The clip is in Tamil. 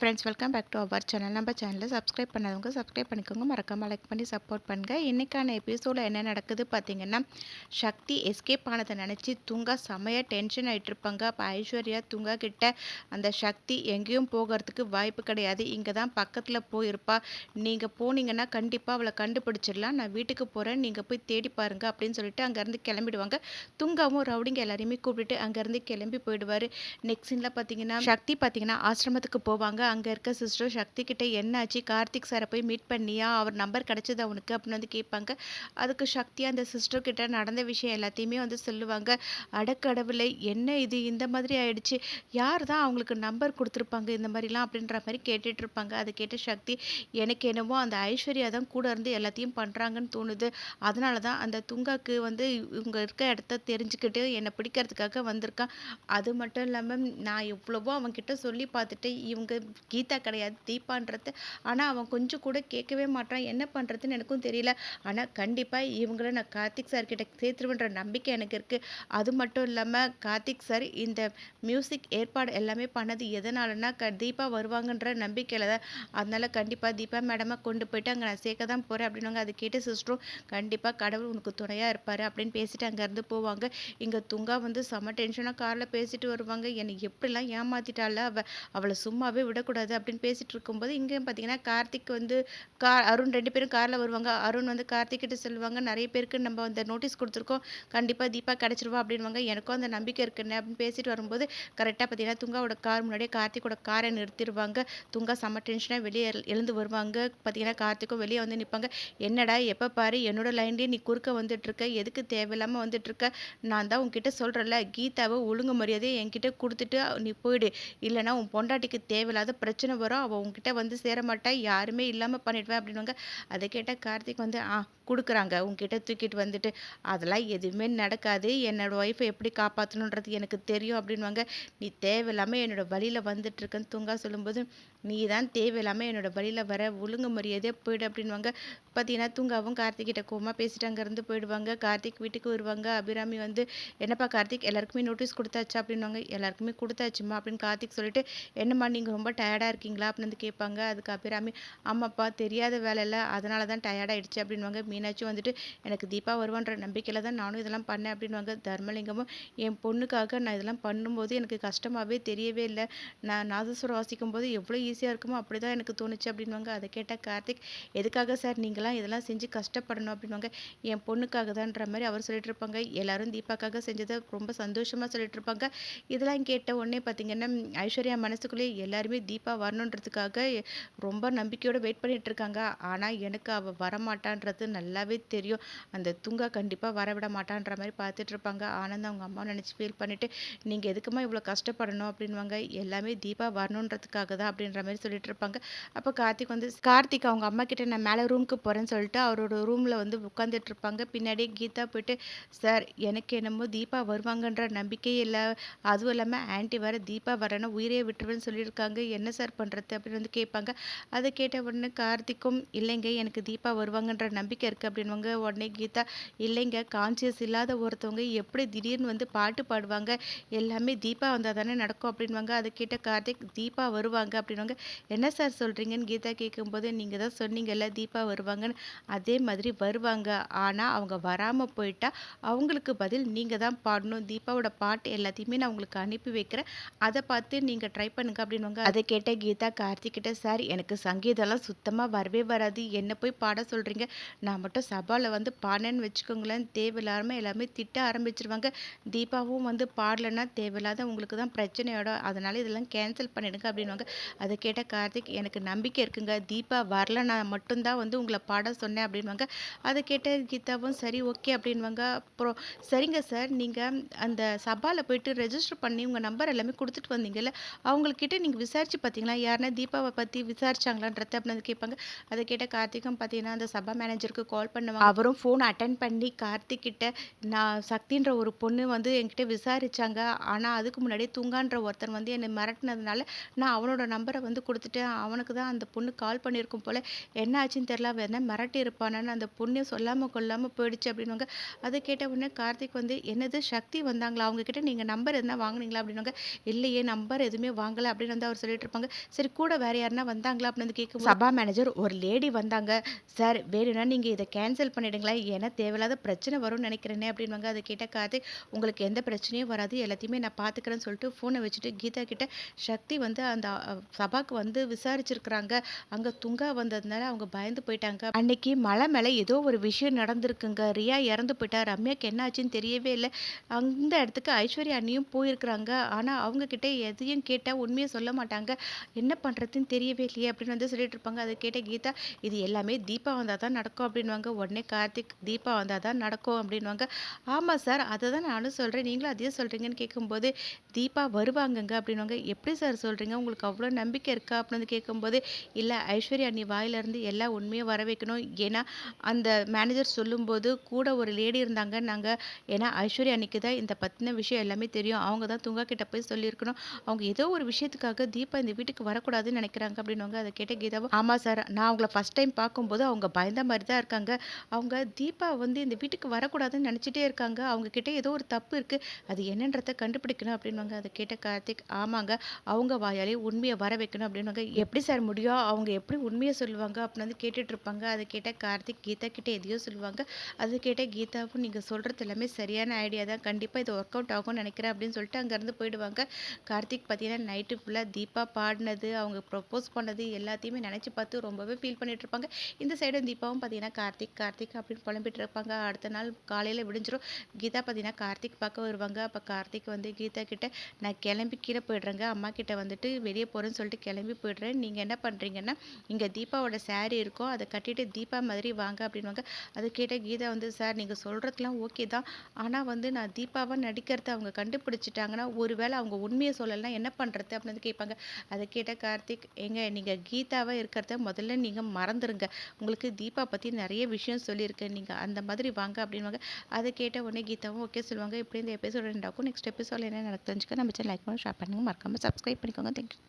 Hi friends, welcome back to our channel. நம்ம சேனலில் சப்ஸ்கிரைப் பண்ணாதவங்க சப்ஸ்கிரைப் பண்ணிக்கோங்க, மறக்காமல் லைக் பண்ணி சப்போர்ட் பண்ணுங்கள். இன்றைக்கான எபிசோடில் என்ன நடக்குது பார்த்தீங்கன்னா, சக்தி எஸ்கேப் ஆனதை நினச்சி தூங்கா செமையாக டென்ஷன் ஆகிட்டு இருப்பாங்க. அப்போ ஐஸ்வர்யா தூங்கா கிட்ட அந்த சக்தி எங்கேயும் போகிறதுக்கு வாய்ப்பு கிடையாது, இங்கே தான் பக்கத்தில் போயிருப்பா, நீங்கள் போனீங்கன்னா கண்டிப்பாக அவளை கண்டுபிடிச்சிடலாம், நான் வீட்டுக்கு போகிறேன், நீங்கள் போய் தேடி பாருங்க அப்படின்னு சொல்லிட்டு அங்கேருந்து கிளம்பிடுவாங்க. தூங்காவும் ரவுடிங்க எல்லாரையுமே கூப்பிட்டுட்டு அங்கேருந்து கிளம்பி போயிடுவார். நெக்ஸ்ட் சீனில் பார்த்தீங்கன்னா சக்தி பார்த்தீங்கன்னா ஆசிரமத்துக்கு போவாங்க. அங்கே இருக்க சிஸ்டர் சக்தி கிட்ட என்னாச்சு, கார்த்திக் சாரை போய் மீட் பண்ணியா, அவர் நம்பர் கிடைச்சது அவனுக்கு அப்படின்னு வந்து கேட்பாங்க. அதுக்கு சக்தி அந்த சிஸ்டர் கிட்ட நடந்த விஷயம் எல்லாத்தையுமே வந்து சொல்லுவாங்க. அடக்கடவுளை, என்ன இது இந்த மாதிரி ஆயிடுச்சு, யார் தான் அவங்களுக்கு நம்பர் கொடுத்துருப்பாங்க இந்த மாதிரிலாம் அப்படின்ற மாதிரி கேட்டுட்டு இருப்பாங்க. அதை கேட்ட சக்தி, எனக்கு என்னமோ அந்த ஐஸ்வர்யா தான் கூட இருந்து எல்லாத்தையும் பண்ணுறாங்கன்னு தோணுது, அதனால தான் அந்த துங்காக்கு வந்து இவங்க இருக்க இடத்த தெரிஞ்சுக்கிட்டு என்னை பிடிக்கிறதுக்காக வந்திருக்கான். அது மட்டும் இல்லாமல் நான் எவ்வளவோ அவன்கிட்ட சொல்லி பார்த்துட்டு, இவங்க கீதா கிடையாது தீபான்றது, ஆனால் அவன் கொஞ்சம் கூட கேட்கவே மாட்டான், என்ன பண்ணுறதுன்னு எனக்கும் தெரியல. ஆனால் கண்டிப்பாக இவங்கள நான் கார்த்திக் சார் கிட்ட சேர்த்துருவேன்ற நம்பிக்கை எனக்கு இருக்குது. அது மட்டும் இல்லாமல் கார்த்திக் சார் இந்த மியூசிக் ஏற்பாடு எல்லாமே பண்ணது எதனாலனா தீபா வருவாங்கன்ற நம்பிக்கையில் தான். அதனால் கண்டிப்பாக தீபா மேடமை கொண்டு போயிட்டு அங்கே நான் சேர்க்க தான் போகிறேன் அப்படின்வாங்க. அதை கேட்டு சிஸ்டரும் கண்டிப்பாக கடவுள் உனக்கு துணையாக இருப்பார் அப்படின்னு பேசிட்டு அங்கேருந்து போவாங்க. இங்கே துங்கா வந்து செம்ம டென்ஷனாக காரில் பேசிட்டு வருவாங்க. என்னை எப்படிலாம் ஏமாத்திட்டால அவளை சும்மாவே விடக்கூடாது அப்படின்னு பேசிட்டு இருக்கும்போது இங்கேயும் பார்த்தீங்கன்னா கார்த்திக் வந்து அருண் ரெண்டு பேரும் காரில் வருவாங்க. அருண் வந்து கார்த்திக் கிட்ட சொல்லுவாங்க, நிறைய பேருக்கு நம்ம அந்த நோட்டீஸ் கொடுத்துருக்கோம், கண்டிப்பாக தீபா கிடச்சிருவா அப்படின்வாங்க. எனக்கும் அந்த நம்பிக்கை இருக்குன்னு அப்படின்னு பேசிட்டு வரும்போது கரெக்டாக பார்த்தீங்கன்னா துங்காவோட கார் முன்னாடியே கார்த்திகோட காரை நிறுத்திடுவாங்க. துங்கா செம்ம டென்ஷனாக வெளியே எழுந்து வருவாங்க. பார்த்தீங்கன்னா கார்த்திக்கும் வெளியே வந்து நிற்பாங்க. என்னடா எப்போ பாரு என்னோட லைன்லேயே நீ குறுக்க வந்துட்டுருக்க, எதுக்கு தேவையில்லாமல் வந்துட்டுருக்க, நான் தான் உன்கிட்ட சொல்கிறேன்ல, கீதாவை ஒழுங்கு மரியாதையை என்கிட்ட கொடுத்துட்டு நீ போயிடு, இல்லைனா உன் பொண்டாட்டிக்கு தேவையில்லாத பிரச்சனை வரும், அவள் உன்கிட்ட வந்து சேரமாட்டா, யாருமே இல்லாமல் பண்ணிடுவேன் அப்படின்வாங்க. அதை கேட்ட கார்த்திக் வந்து கொடுக்குறாங்க உன்கிட்ட தூக்கிட்டு வந்துட்டு, அதெல்லாம் எதுவுமே நடக்காது, என்னோட ஒய்ஃபை எப்படி காப்பாற்றணுன்றது எனக்கு தெரியும் அப்படின்வாங்க. நீ தேவையில்லாமல் என்னோட வழியில் வந்துட்டு இருக்கன்னு தூங்கா சொல்லும்போது, நீ தான் தேவையில்லாமல் என்னோட வழியில் வர, ஒழுங்கு மரியாதையாக போயிடு அப்படின்வாங்க. பார்த்தீங்கன்னா தூங்காவும் கார்த்திக் கிட்ட கோமா பேசிட்டு அங்கேருந்து போயிடுவாங்க. கார்த்திக் வீட்டுக்கு வருவாங்க. அபிராமி வந்து, என்னப்பா கார்த்திக் எல்லாருக்குமே நோட்டீஸ் கொடுத்தாச்சா அப்படின்வாங்க. எல்லாருக்குமே கொடுத்தாச்சுமா அப்படின்னு கார்த்திக் சொல்லிட்டு, என்னம்மா நீங்கள் ரொம்ப டயர்டாக இருக்கீங்களா அப்படின்னு வந்து கேட்பாங்க. அதுக்கு அபிராமி, ஆமாப்பா தெரியாத வேலை இல்லை, அதனால தான் டயர்டாகிடுச்சு அப்படின்வாங்க. மீனாட்சி வந்துட்டு, எனக்கு தீபா வருவான்ற நம்பிக்கையில் தான் நானும் இதெல்லாம் பண்ணேன் அப்படின்வாங்க. தர்மலிங்கமும், என் பொண்ணுக்காக நான் இதெல்லாம் பண்ணும்போது எனக்கு கஷ்டமாகவே தெரியவே இல்லை, நான் நாதஸ்வரம் வாசிக்கும் போது எவ்வளோ ஈஸியாக இருக்குமோ அப்படி தான் எனக்கு தோணுச்சு அப்படின்வாங்க. அதை கேட்டால் கார்த்திக், எதுக்காக சார் நீங்களாம் இதெல்லாம் செஞ்சு கஷ்டப்படணும் அப்படின்வாங்க. என் பொண்ணுக்காக தான்ற மாதிரி அவர் சொல்லிட்டு இருப்பாங்க. எல்லாரும் தீபாக்காக செஞ்சதை ரொம்ப சந்தோஷமாக சொல்லிட்டு இருப்பாங்க. இதெல்லாம் கேட்ட உடனே பார்த்தீங்கன்னா ஐஸ்வர்யா மனசுக்குள்ளேயே எல்லாருமே தீபா வரணுன்றதுக்காக ரொம்ப நம்பிக்கையோடு வெயிட் பண்ணிட்டு இருக்காங்க. ஆனால் எனக்கு அவள் வரமாட்டான்றது நல்லாவே தெரியும், அந்த துங்கா கண்டிப்பாக வரவிட மாட்டான்ற மாதிரி பார்த்துட்டு இருப்பாங்க. ஆனந்த் அவங்க அம்மா நினச்சி ஃபீல் பண்ணிட்டு, நீங்கள் எதுக்குமா இவ்வளோ கஷ்டப்படணும் அப்படின்வாங்க. எல்லாமே தீபா வரணுன்றதுக்காக தான் அப்படின்ற மாதிரி சொல்லிட்டு இருப்பாங்க. அப்போ கார்த்திக் அவங்க அம்மா கிட்ட நான் மேலே ரூமுக்கு போகிறேன்னு சொல்லிட்டு அவரோட ரூமில் வந்து உட்காந்துட்டு இருப்பாங்க. பின்னாடியே கீதா போயிட்டு, சார் எனக்கு என்னமோ தீபா வருவாங்கன்ற நம்பிக்கையே இல்லை, அதுவும் இல்லாமல் ஆன்ட்டி வர தீபா வரேன்னா உயிரே விட்டுருவேன்னு சொல்லியிருக்காங்க, என்ன சார் பண்ணுறது அப்படின்னு வந்து கேட்பாங்க. அதை கேட்ட உடனே கார்த்திக்கும், இல்லைங்க எனக்கு தீபா வருவாங்கன்ற நம்பிக்கை இருக்குது அப்படின்வாங்க. உடனே கீதா, இல்லைங்க கான்சியஸ் இல்லாத ஒருத்தவங்க எப்படி திடீர்னு வந்து பாட்டு பாடுவாங்க, எல்லாமே தீபா வந்தால் தானே நடக்கும் அப்படின்வாங்க. அதை கேட்ட கார்த்திக், தீபா வருவாங்க அப்படின்வாங்க. என்ன சார் சொல்கிறீங்கன்னு கீதா கேட்கும்போது, நீங்கள் தான் சொன்னீங்கல்ல தீபா வருவாங்கன்னு, அதே மாதிரி வருவாங்க, ஆனால் அவங்க வராமல் போயிட்டா அவங்களுக்கு பதில் நீங்கள் தான் பாடணும், தீபாவோட பாட்டு எல்லாத்தையுமே நான் உங்களுக்கு அனுப்பி வைக்கிறேன், அதை பார்த்து நீங்கள் ட்ரை பண்ணுங்க அப்படின்வாங்க. அதை கேட்ட கீதா கார்த்திக்கிட்ட, சார் எனக்கு சங்கீதம்லாம் சுத்தமாக வரவே வராது, என்னை போய் பாட சொல்கிறீங்க, நான் மட்டும் சபாவில் வந்து பாடினேன்னு வச்சுக்கோங்களேன், தேவையில்லாமல் எல்லாமே திட்ட ஆரம்பிச்சிருவாங்க, தீபாவும் வந்து பாடலைன்னா தேவையில்லாத உங்களுக்கு தான் பிரச்சனையோட, அதனால் இதெல்லாம் கேன்சல் பண்ணிடுங்க அப்படின்வாங்க. அதை கேட்ட கார்த்திக், எனக்கு நம்பிக்கை இருக்குங்க, தீபா வரல நான் மட்டும்தான் வந்து உங்களை பாட சொன்னேன் அப்படின்வாங்க. அதை கேட்ட கீதாவும் சரி ஓகே அப்படின்வாங்க. அப்புறம், சரிங்க சார், நீங்கள் அந்த சபாவில் போயிட்டு ரெஜிஸ்டர் பண்ணி உங்கள் நம்பர் எல்லாமே கொடுத்துட்டு வந்தீங்கல்ல, அவங்கக்கிட்ட நீங்கள் விசாரிச்சு பார்த்தீங்களா, யாருன்னா தீபாவை பற்றி விசாரிச்சாங்களான்றத அப்படின்னு கேட்பாங்க. அதை கேட்ட கார்த்திக்கும் பார்த்தீங்கன்னா அந்த சபா மேனேஜருக்கு கால் பண்ணுவாங்க. அவரும் ஃபோன் அட்டன் பண்ணி கார்த்திக் கிட்ட, நான் சக்தின்ற ஒரு பொண்ணு வந்து என்கிட்ட விசாரிச்சாங்க, ஆனால் அதுக்கு முன்னாடி தூங்கான்ற ஒருத்தன் வந்து என்னை மிரட்டினதுனால நான் அவனோட நம்பரை வந்து கொடுத்துட்டேன், அவனுக்கு தான் அந்த பொண்ணு கால் பண்ணியிருக்கும் போல், என்ன ஆச்சுன்னு தெரில, அவன் என்ன மிரட்டி இருப்பானு அந்த பொண்ணு சொல்லாமல் கொள்ளாமல் போயிடுச்சு அப்படின்வாங்க. அதை கேட்ட உடனே கார்த்திக் வந்து, என்னது சக்தி வந்தாங்களா, அவங்கக்கிட்ட நீங்கள் நம்பர் எதுனா வாங்கினீங்களா அப்படின்வாங்க. இல்லையே நம்பர் எதுவுமே வாங்கலை அப்படின்னு வந்து அவர் சொல்லிட்டு இருப்பாங்க. இருப்பாங்க. சரி கூட வேற யாருன்னா வந்தாங்களா அப்படின்னு கேட்கும்போது சபா மேனேஜர் ஒரு லேடி வந்தாங்க. சார் வேணும்னா நீங்க இத கேன்சல் பண்ணிடுங்களேன். ஏன்னா தேவையில்லாத பிரச்சனை வரும்னு நினைக்கிறேனே அப்படின்னுவாங்க. அத கேட்ட கார்த்திக் உங்களுக்கு எந்த பிரச்சனையும் வராது. எல்லாத்தையுமே நான் பார்த்துக்கிறேன்னு சொல்லிட்டு ஃபோன வச்சுட்டு கீதா கிட்ட சக்தி வந்து அந்த சபாக்கு வந்து விசாரிச்சிருக்கிறாங்க. அங்க துங்கா வந்ததுனால அவங்க பயந்து போயிட்டாங்க. அன்னைக்கு மலை மேல ஏதோ ஒரு விஷயம் நடந்திருக்குங்க. ரியா இறந்து போயிட்டா. ரம்யாக்கு என்ன ஆச்சுன்னு தெரியவே இல்ல. அந்த இடத்துக்கு ஐஸ்வர்யா அண்ணியும் போயிருக்கிறாங்க. ஆனா அவங்க கிட்ட எதையும் கேட்டா உண்மைய சொல்ல மாட்டாங்க. என்ன பண்றதுன்னு தெரியவே இல்லையே அப்படின்னு வந்து சொல்லிட்டு இருப்பாங்க. அத கேட்ட கீதா இது எல்லாமே தீபா வந்தா தான் நடக்கும் அப்படின்னுவாங்க. உடனே கார்த்திக் தீபா வந்தா தான் நடக்கும் அப்படின்னுவாங்க. ஆமா சார் அததான் நானும் சொல்றேன். நீங்களும் அதையே சொல்றீங்கன்னு கேட்கும்போது தீபா வருவாங்கங்க அப்படின்னுவாங்க. எப்படி சார் சொல்றீங்க? உங்களுக்கு அவ்வளோ நம்பிக்கை இருக்கா? அப்படின்னு வந்து கேட்கும்போது இல்ல ஐஸ்வர்யா அண்ணி வாயிலிருந்து எல்லா உண்மையும் வர வைக்கணும். ஏன்னா அந்த மேனேஜர் சொல்லும்போது கூட ஒரு லேடி இருந்தாங்கன்னாங்க. ஏன்னா ஐஸ்வர்யா அன்னிக்கு தான் இந்த பத்தின விஷயம் எல்லாமே தெரியும். அவங்க தான் துங்கா கிட்ட போய் சொல்லியிருக்கணும். அவங்க ஏதோ ஒரு விஷயத்துக்காக தீபா இந்த வீட்டுக்கு வரக்கூடாதுன்னு நினைக்கிறாங்க அப்படின்னுவாங்க. அதை கேட்ட கீதாவும் ஆமா சார் நான் அவங்கள ஃபர்ஸ்ட் டைம் பார்க்கும்போது அவங்க பயந்த மாதிரி தான் இருக்காங்க. அவங்க தீபா வந்து இந்த வீட்டுக்கு வரக்கூடாதுன்னு நினச்சிட்டே இருக்காங்க. அவங்க கிட்ட ஏதோ ஒரு தப்பு இருக்கு. அது என்னன்றத கண்டுபிடிக்கணும் அப்படின்னுவாங்க. அதை கேட்ட கார்த்திக் ஆமாங்க அவங்க வாயாலே உண்மையை வர வைக்கணும் அப்படின்னுவாங்க. எப்படி சார் முடியும்? அவங்க எப்படி உண்மையை சொல்லுவாங்க அப்படின்னு வந்து கேட்டுட்டு இருப்பாங்க. அதை கேட்ட கார்த்திக் கீதா கிட்ட எதையோ சொல்லுவாங்க. அது கேட்ட கீதாவும் நீங்க சொல்றது எல்லாமே சரியான ஐடியா தான். கண்டிப்பா இது ஒர்க் அவுட் ஆகும்னு நினைக்கிறேன் அப்படின்னு சொல்லிட்டு அங்கேருந்து போயிடுவாங்க. கார்த்திக் பார்த்தீங்கன்னா நைட்டு ஃபுல்லா தீபா பாடினது, அவங்க ப்ரப்போஸ் பண்ணது எல்லாத்தையுமே நினைச்சு பார்த்து ரொம்பவே ஃபீல் பண்ணிட்டு இருப்பாங்க. இந்த சைடும் தீபாவும் பார்த்தீங்கன்னா கார்த்திக் கார்த்திக் அப்படின்னு புலம்பிட்டு இருப்பாங்க. அடுத்த நாள் காலையில விடிஞ்சிரும். கீதா பார்த்தீங்கன்னா கார்த்திக் பார்க்க வருவாங்க. அப்ப கார்த்திக் வந்து கீதா கிட்ட நான் கிளம்பி கீழே போயிடுறேங்க. அம்மா கிட்ட வந்துட்டு வெளியே போறேன்னு சொல்லிட்டு கிளம்பி போயிடுறேன். நீங்க என்ன பண்றீங்கன்னா இங்க தீபாவோட சாரி இருக்கும். அதை கட்டிட்டு தீபா மாதிரி வாங்க அப்படின்னுவாங்க. அது கேட்ட கீதா வந்து சார் நீங்க சொல்றதுலாம் ஓகே தான். ஆனா வந்து நான் தீபாவா நடிக்கிறத அவங்க கண்டுபிடிச்சிட்டாங்கன்னா ஒருவேளை அவங்க உண்மையை சொல்லலைன்னா என்ன பண்றது அப்படின்னு வந்து கேட்பாங்க. அதை கேட்ட கார்த்திக் ஏங்க நீங்க கீதாவா இருக்கிறத முதல்ல நீங்க மறந்துருங்க. உங்களுக்கு தீபா பத்தி நிறைய விஷயம் சொல்லியிருக்கேன். நீங்க அந்த மாதிரி வாங்க அப்படின்னுவாங்க. அதை கேட்ட உடனே கீதாவும் ஓகே சொல்லுவாங்க. இப்படி இந்த எபிசோட் ரெண்டாக்கும் நெக்ஸ்ட் எபிசோட்ல என்ன நடக்குதுன்னு தெரிஞ்சுக்க நம்ம சேனல் லைக் பண்ணி ஷேர் பண்ணுங்க. மறக்காம சப்ஸ்கிரைப் பண்ணிக்கோங்க. தேங்க்யூ.